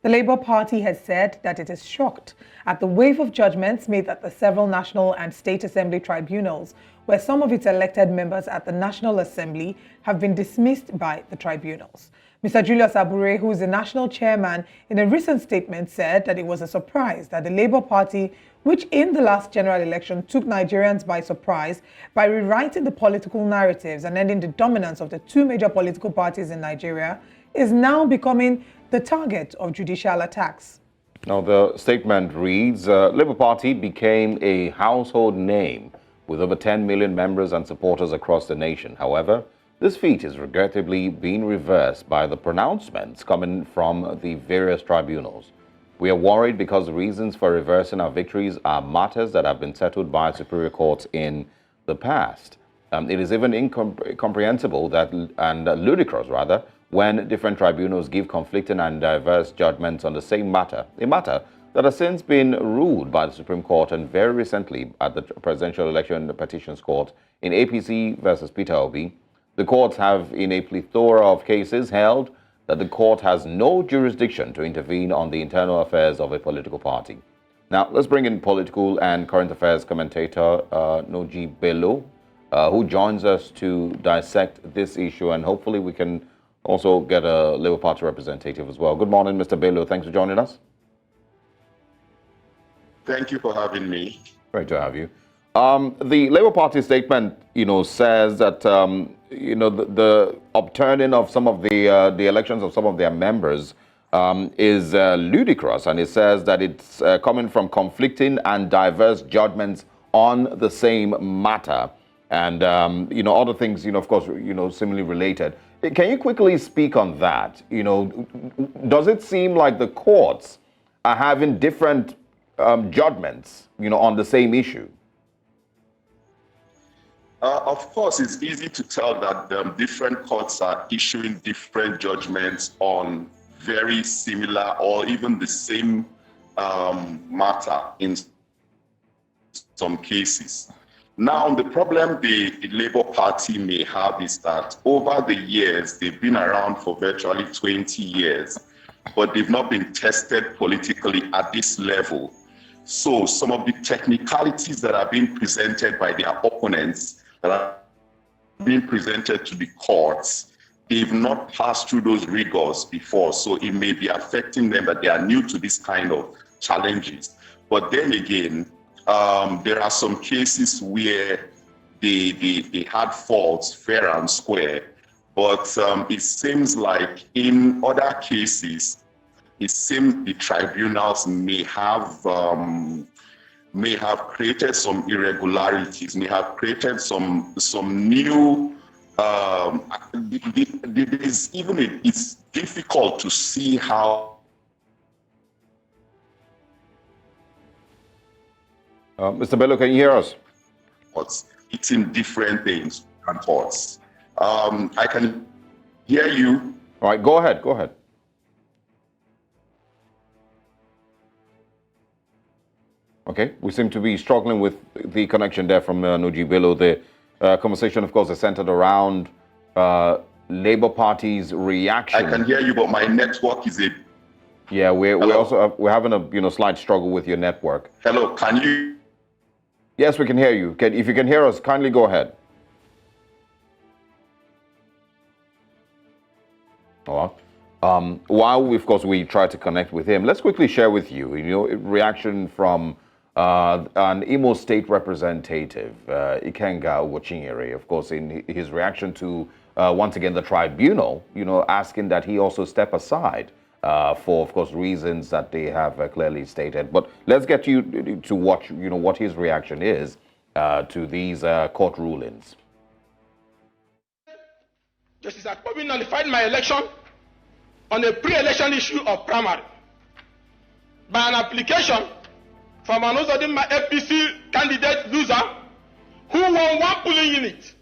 The Labour Party has said that it is shocked at the wave of judgments made at the several national and state assembly tribunals, where some of its elected members at the National Assembly have been dismissed by the tribunals. Mr. Julius Abure, who is the national chairman, in a recent statement said that it was a surprise that the Labour Party, which in the last general election took Nigerians by surprise by rewriting the political narratives and ending the dominance of the two major political parties in Nigeria, is now becoming the target of judicial attacks. Now, the statement reads, Labour Party became a household name with over 10 million members and supporters across the nation. However, this feat is regrettably being reversed by the pronouncements coming from the various tribunals. We are worried because the reasons for reversing our victories are matters that have been settled by superior courts in the past. It is even incomprehensible and ludicrous, rather, when different tribunals give conflicting and diverse judgments on the same matter, a matter that has since been ruled by the Supreme Court and very recently at the Presidential Election Petitions Court in APC versus Peter Obi. The courts have, in a plethora of cases, held that the court has no jurisdiction to intervene on the internal affairs of a political party. Now, let's bring in political and current affairs commentator Noji Bello, who joins us to dissect this issue, and hopefully we can also get a Labour Party representative as well. Good morning, Mr. Bello. Thanks for joining us. Thank you for having me. Great to have you. The Labour Party statement, says that, the upturning of some of the elections of some of their members is ludicrous, and it says that it's coming from conflicting and diverse judgments on the same matter, and other things, of course, similarly related. Can you quickly speak on that? Does it seem like the courts are having different judgments, on the same issue? Of course, it's easy to tell that different courts are issuing different judgments on very similar or even the same matter in some cases. Now, the problem the Labour Party may have is that over the years, they've been around for virtually 20 years, but they've not been tested politically at this level. So some of the technicalities that are being presented by their opponents, that are being presented to the courts, they've not passed through those rigors before. So it may be affecting them that they are new to this kind of challenges. But then again, there are some cases where they had faults fair and square, but it seems like in other cases, it seems the tribunals may have created some irregularities, may have created some new. It's difficult to see how. Mr. Bello, can you hear us? It's in different things and thoughts. I can hear you. All right, go ahead. Okay, we seem to be struggling with the connection there from Noji Bello. The conversation, of course, is centered around Labour Party's reaction. I can hear you, but my network is a... Yeah, we're having a slight struggle with your network. Hello, can you... Yes, we can hear you. If you can hear us, kindly go ahead. All right. While, of course, we try to connect with him, let's quickly share with you, a reaction from an Imo State representative, Ikenga Ugochinyere, of course, in his reaction to, once again, the tribunal, asking that he also step aside for, of course, reasons that they have clearly stated. But let's get you to watch, what his reaction is to these court rulings. Justice Akpobi nullified my election on a pre-election issue of primary by an application from an my APC candidate loser who won 1 polling unit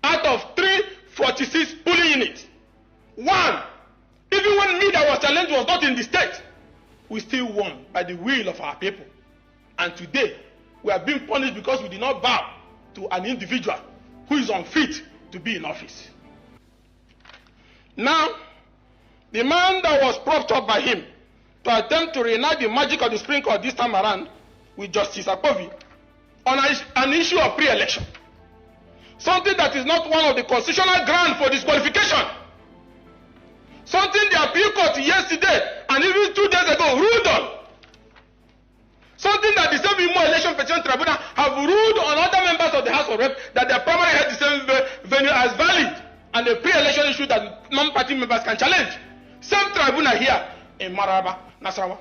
out of 346 polling units. One. Even when me that was challenged was not in the state, we still won by the will of our people. And today, we are being punished because we did not bow to an individual who is unfit to be in office. Now, the man that was propped up by him to attempt to reignite the magic of the Supreme Court this time around with Justice Akpovi on an issue of pre-election. Something that is not one of the constitutional grounds for disqualification. Something the appeal court yesterday and even 2 days ago ruled on. Something that the same Imo Election Petition Tribunal have ruled on other members of the House of Reps that their primary held the same venue as valid, and a pre-election issue that non-party members can challenge. Same tribunal here in Maraba, Nasarawa.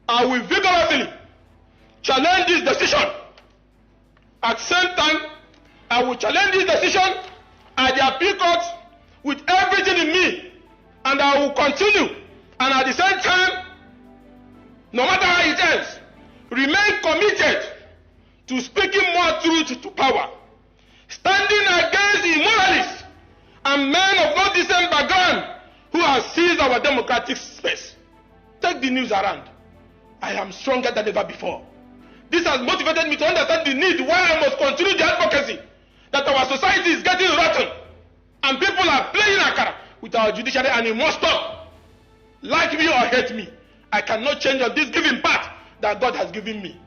I will vigorously challenge this decision. At the same time, I will challenge this decision at the appeal court with everything in me, and I will continue. And at the same time, no matter how it ends, remain committed to speaking more truth to power, standing against the immoralists and men of no decent background who have seized our democratic space. Take the news around. I am stronger than ever before. This has motivated me to understand the need why I must continue the advocacy that our society is getting rotten and people are playing akara with our judiciary, and it must stop. Like me or hate me, I cannot change on this given path that God has given me.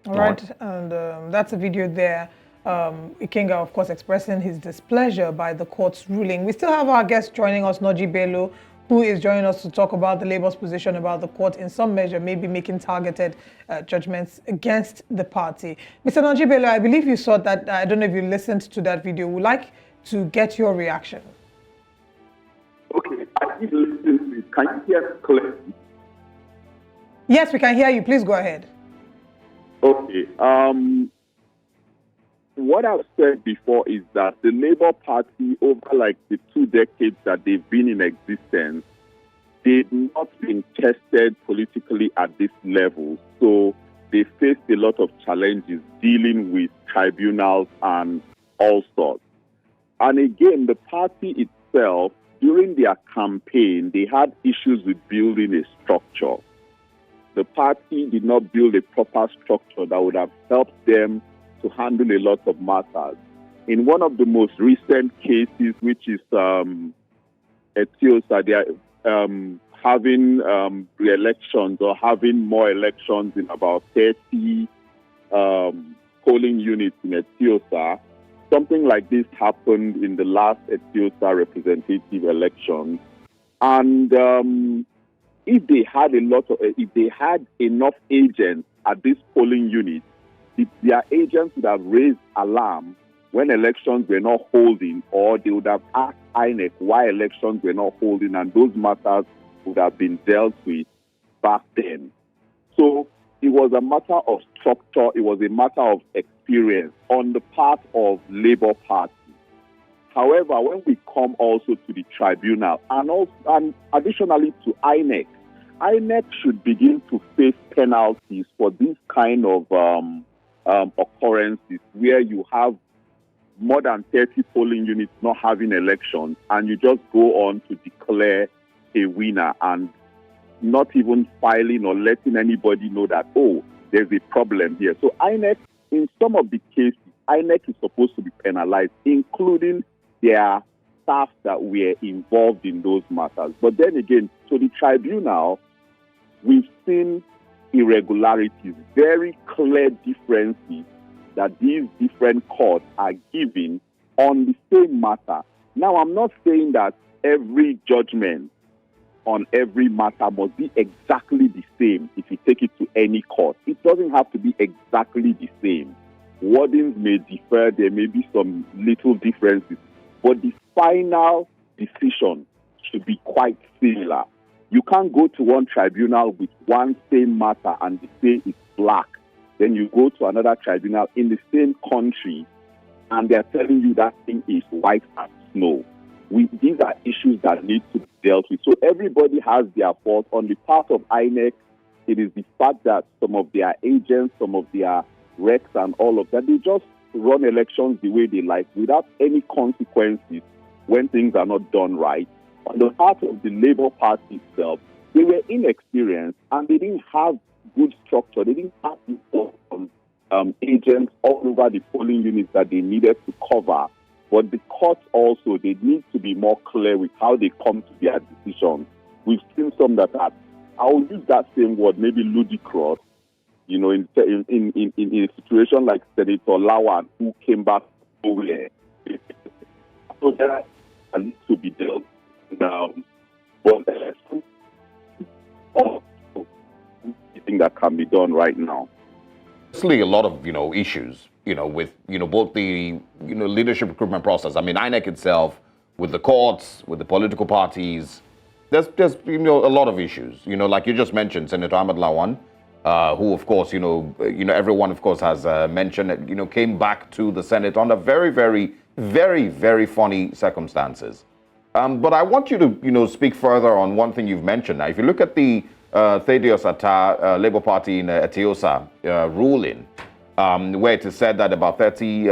All right, and that's a video there. Ikenga, of course, expressing his displeasure by the court's ruling. We still have our guest joining us, Noji Bello, who is joining us to talk about the Labour's position about the court in some measure, maybe making targeted judgments against the party. Mr. Noji Bello, I believe you saw that. I don't know if you listened to that video. We'd like to get your reaction. Okay, I did listen to it. Can you hear me clearly? Yes, we can hear you. Please go ahead. Okay. What I've said before is that the Labour Party, over like the 2 decades that they've been in existence, they've not been tested politically at this level. So they faced a lot of challenges dealing with tribunals and all sorts. And again, the party itself, during their campaign, they had issues with building a structure. The party did not build a proper structure that would have helped them to handle a lot of matters. In one of the most recent cases, which is Ethiopia, they are having re-elections or having more elections in about 30 polling units in Ethiopia. Something like this happened in the last Ethiopia representative elections. And if they had enough agents at this polling unit, their agents would have raised alarm when elections were not holding, or they would have asked INEC why elections were not holding, and those matters would have been dealt with back then. So it was a matter of structure, it was a matter of experience on the part of Labour Party. However, when we come also to the tribunal and additionally to INEC, INEC should begin to face penalties for these kind of occurrences where you have more than 30 polling units not having elections and you just go on to declare a winner and not even filing or letting anybody know that, oh, there's a problem here. So INEC, in some of the cases, INEC is supposed to be penalized, including their staff that were involved in those matters. But then again, to the tribunal, we've seen irregularities, very clear differences that these different courts are giving on the same matter. Now, I'm not saying that every judgment on every matter must be exactly the same if you take it to any court. It doesn't have to be exactly the same. Wordings may differ, there may be some little differences, but the final decision should be quite similar. You can't go to one tribunal with one same matter and they say it's black. Then you go to another tribunal in the same country and they're telling you that thing is white as snow. These are issues that need to be dealt with. So everybody has their fault. On the part of INEC, it is the fact that some of their agents, some of their recs and all of that, they just run elections the way they like without any consequences when things are not done right. On the part of the Labour Party itself, they were inexperienced and they didn't have good structure. They didn't have agents all over the polling units that they needed to cover. But the courts also, they need to be more clear with how they come to their decisions. We've seen some that are, I'll use that same word, maybe ludicrous, you know, in a situation like Senator Lawan, who came back nowhere. So that needs to be dealt now. But anything that can be done right now. Obviously, a lot of issues with both the leadership recruitment process. I mean, INEC itself, with the courts, with the political parties. There's a lot of issues. Like you just mentioned, Senator Ahmed Lawan, who of course everyone of course has mentioned that came back to the Senate under very, very, very, very funny circumstances. But I want you to speak further on one thing you've mentioned. Now, if you look at the Thaddeus Atta Labour Party in Etiosa ruling, where it is said that about 30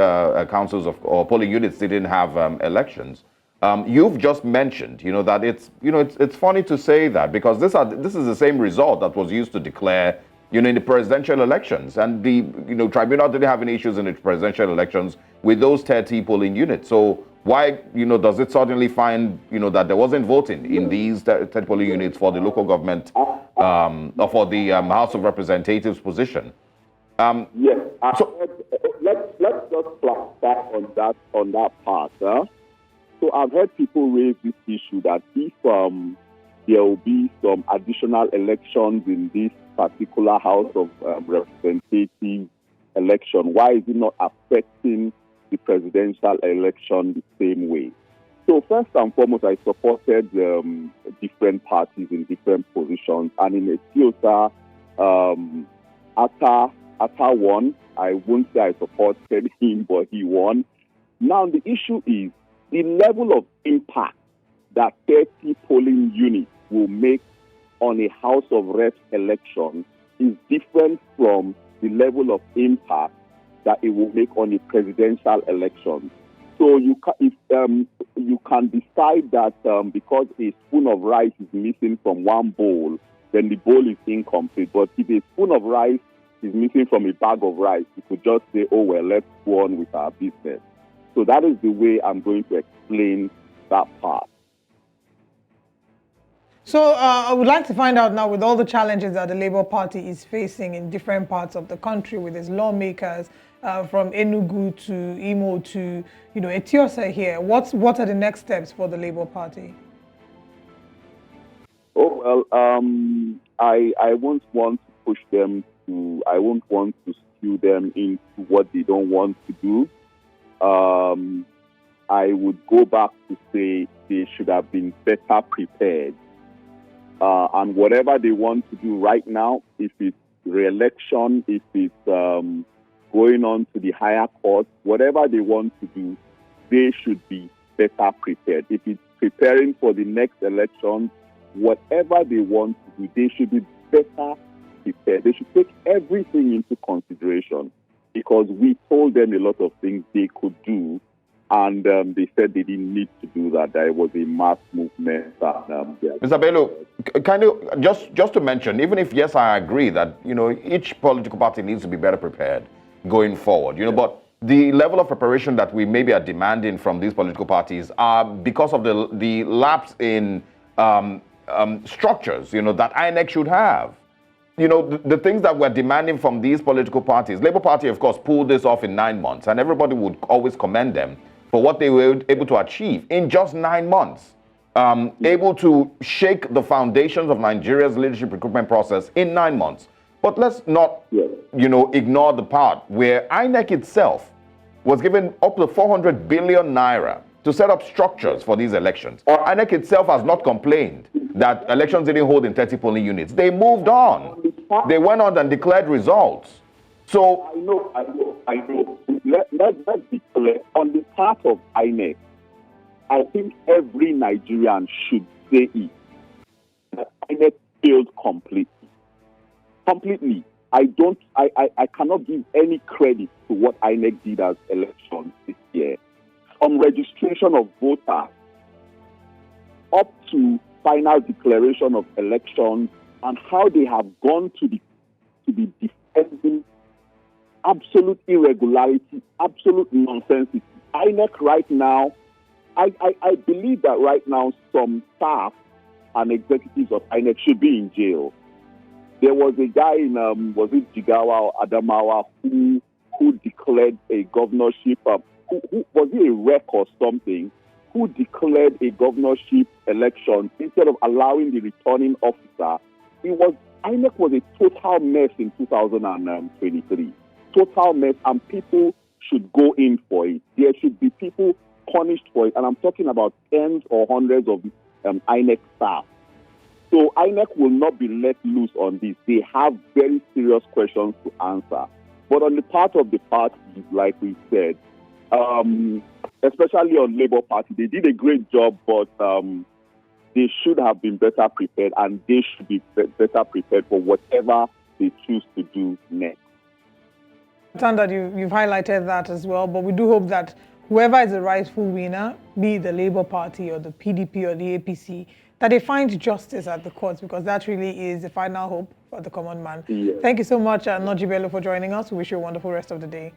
councils or polling units didn't have elections. You've just mentioned, that it's funny to say that because this is the same result that was used to declare, in the presidential elections, and the tribunal didn't have any issues in the presidential elections with those 30 polling units. So why does it suddenly find that there wasn't voting in these 30 polling units for the local government or for the House of Representatives position? Yes. So let's just flash back on that part. So I've heard people raise this issue that if there will be some additional elections in this particular House of Representatives election, why is it not affecting the presidential election the same way? So first and foremost, I supported different parties in different positions, and in Ethiopia, Atta won. I won't say I supported him, but he won. Now the issue is the level of impact that 30 polling units will make on a House of Reps election is different from the level of impact that it will make on a presidential election. So you can decide that because a spoon of rice is missing from one bowl, then the bowl is incomplete. But if a spoon of rice is missing from a bag of rice, you could just say, oh, well, let's go on with our business. So that is the way I'm going to explain that part. So I would like to find out now, with all the challenges that the Labour Party is facing in different parts of the country with its lawmakers, from Enugu to Imo to Etiosa here, what are the next steps for the Labour Party? Oh well, I won't want to push them to. I won't want to skew them into what they don't want to do. I would go back to say they should have been better prepared. And whatever they want to do right now, if it's re-election, if it's going on to the higher court, whatever they want to do, they should be better prepared. If it's preparing for the next election, whatever they want to do, they should be better prepared. They should take everything into consideration, because we told them a lot of things they could do, and they said they didn't need to do that. There was a mass movement. Mr. Bello, kind of just to mention, even if yes, I agree that each political party needs to be better prepared going forward. But the level of preparation that we maybe are demanding from these political parties are because of the lapse in structures. That INEC should have. The things that we're demanding from these political parties. Labour Party, of course, pulled this off in 9 months, and everybody would always commend them for what they were able to achieve in just 9 months. Able to shake the foundations of Nigeria's leadership recruitment process in 9 months. But let's not, ignore the part where INEC itself was given up to 400 billion naira to set up structures for these elections. INEC itself has not complained that elections didn't hold in 30 polling units. They moved on. They went on and declared results. So I know. Let's be clear. On the part of INEC, I think every Nigerian should say it. That INEC failed completely. Completely. I cannot give any credit to what INEC did as elections this year. From registration of voters up to final declaration of elections, and how they have gone to be defending absolute irregularity, absolute nonsense. INEC right now, I believe that right now some staff and executives of INEC should be in jail. There was a guy in, was it Jigawa or Adamawa, who declared a governorship, who was he a rec or something, who declared a governorship election instead of allowing the returning officer. INEC was a total mess in 2023. Total mess, and people should go in for it. There should be people punished for it, and I'm talking about tens or hundreds of INEC staff. So INEC will not be let loose on this. They have very serious questions to answer. But on the part of the parties, like we said, especially on Labour Party, they did a great job, but they should have been better prepared, and they should be better prepared for whatever they choose to do next. That you've highlighted that as well, but we do hope that whoever is the rightful winner, be it the Labour Party or the PDP or the APC, that they find justice at the courts, because that really is the final hope for the common man. Yes. Thank you so much, Noji Bello, for joining us. We wish you a wonderful rest of the day.